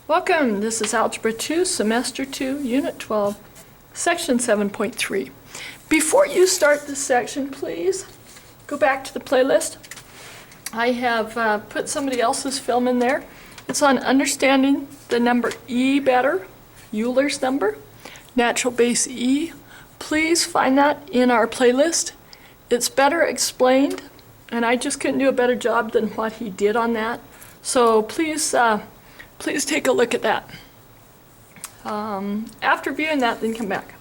Welcome, this is Algebra 2, Semester 2, Unit 12, Section 7.3. Before you start this section, please go back to the playlist. I have put somebody else's film in there. It's on understanding the number E better, Euler's number, natural base E. Please find that in our playlist. It's better explained, and I just couldn't do a better job than what he did on that. So please take a look at that. After viewing that, then come back.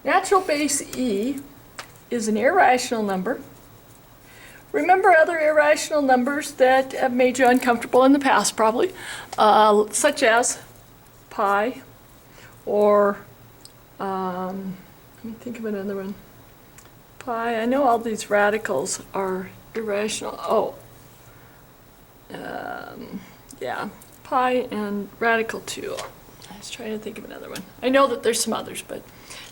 Natural base E is an irrational number. Remember other irrational numbers that have made you uncomfortable in the past, probably, such as pi, or let me think of another one. Pi, I know all these radicals are irrational. Oh, yeah. Pi and radical 2. I was trying to think of another one. I know that there's some others, but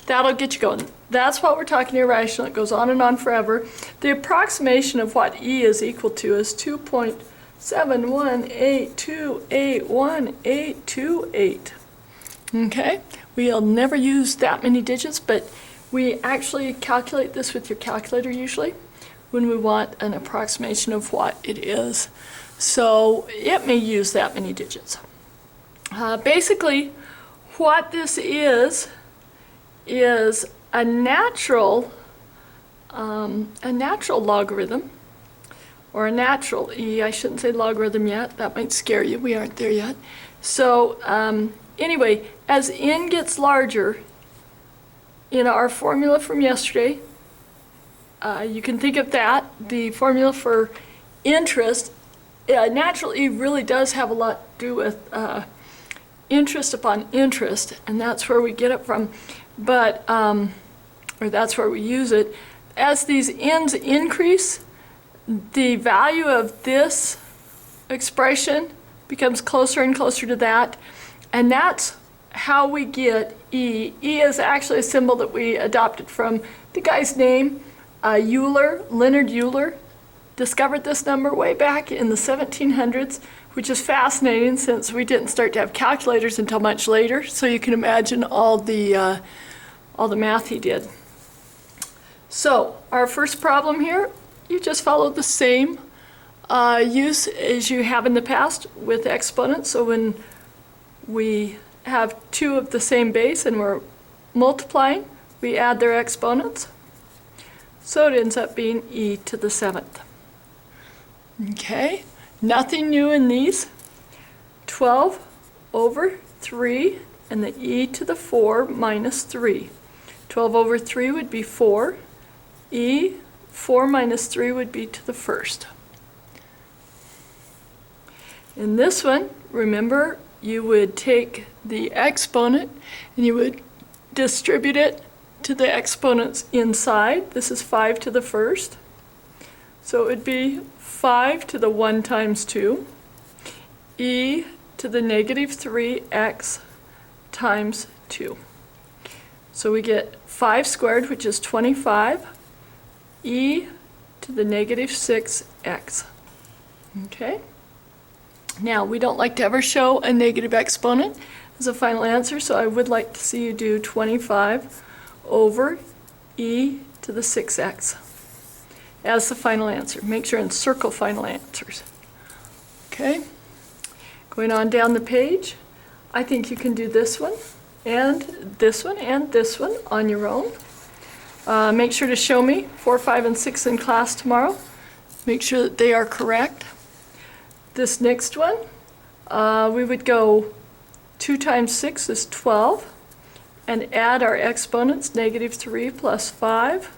that'll get you going. That's what we're talking irrational. It goes on and on forever. The approximation of what E is equal to is 2.718281828. Okay? We'll never use that many digits, but we actually calculate this with your calculator usually when we want an approximation of what it is. So it may use that many digits. Basically, what this is a natural logarithm, or a natural E. I shouldn't say logarithm yet. That might scare you. We aren't there yet. So anyway, as n gets larger, in our formula from yesterday, you can think of that, the formula for interest. Natural E really does have a lot to do with interest upon interest, and that's where we get it from, but, or that's where we use it. As these n's increase, the value of this expression becomes closer and closer to that, and that's how we get E. E is actually a symbol that we adopted from the guy's name, Euler, Leonhard Euler. Discovered this number way back in the 1700s, which is fascinating since we didn't start to have calculators until much later. So you can imagine all the math he did. So our first problem here, you just follow the same use as you have in the past with exponents. So when we have two of the same base and we're multiplying, we add their exponents. So it ends up being e to the 7th. Okay, nothing new in these. 12 over 3 and the e to the 4 minus 3. 12 over 3 would be 4. E, 4 minus 3 would be to the first. In this one, remember, you would take the exponent and you would distribute it to the exponents inside. This is 5 to the first. So it would be 5 to the 1 times 2, e to the negative 3x times 2. So we get 5 squared, which is 25, e to the negative 6x. Okay? Now, we don't like to ever show a negative exponent as a final answer, so I would like to see you do 25 over e to the 6x. As the final answer. Make sure and circle final answers. Okay? Going on down the page, I think you can do this one, and this one, and this one on your own. Make sure to show me 4, 5, and 6 in class tomorrow. Make sure that they are correct. This next one, we would go 2 times 6 is 12, and add our exponents, negative 3 plus 5.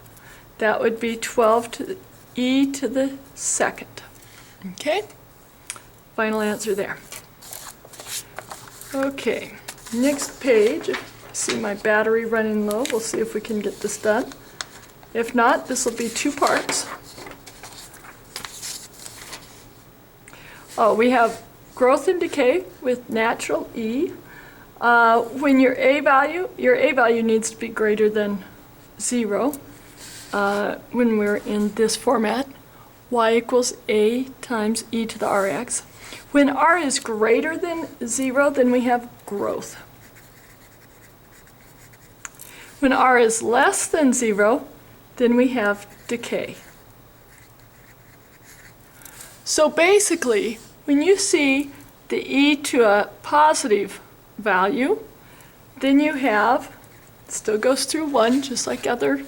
That would be 12 to the e to the 2nd. Okay? Final answer there. Okay, next page. I see my battery running low. We'll see if we can get this done. If not, this will be 2 parts. Oh, we have growth and decay with natural E. When your A value needs to be greater than 0. When we're in this format, y equals a times e to the rx. When r is greater than 0, then we have growth. When r is less than 0, then we have decay. So basically, when you see the e to a positive value, then you have, still goes through 1, just like other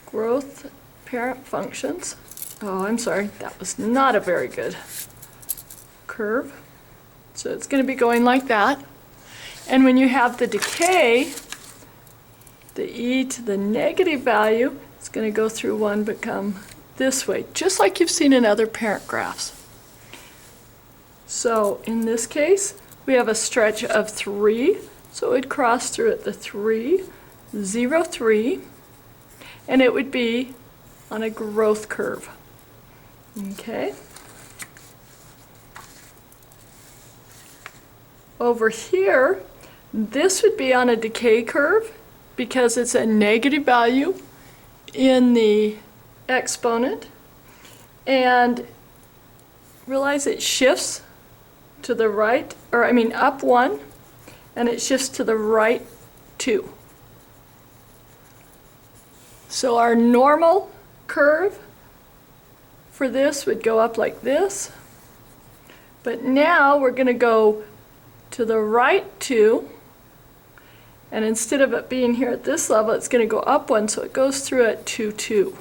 growth parent functions. Oh, I'm sorry, that was not a very good curve. So it's going to be going like that. And when you have the decay, the e to the negative value is going to go through 1 but come this way, just like you've seen in other parent graphs. So in this case, we have a stretch of 3, so it would cross through at the 3, 0, 3, and it would be on a growth curve. Okay. Over here, this would be on a decay curve because it's a negative value in the exponent, and realize it shifts to the right, or I mean up 1, and it shifts to the right 2. So our normal curve for this would go up like this, but now we're going to go to the right 2, and instead of it being here at this level, it's going to go up 1, so it goes through at 2, 2.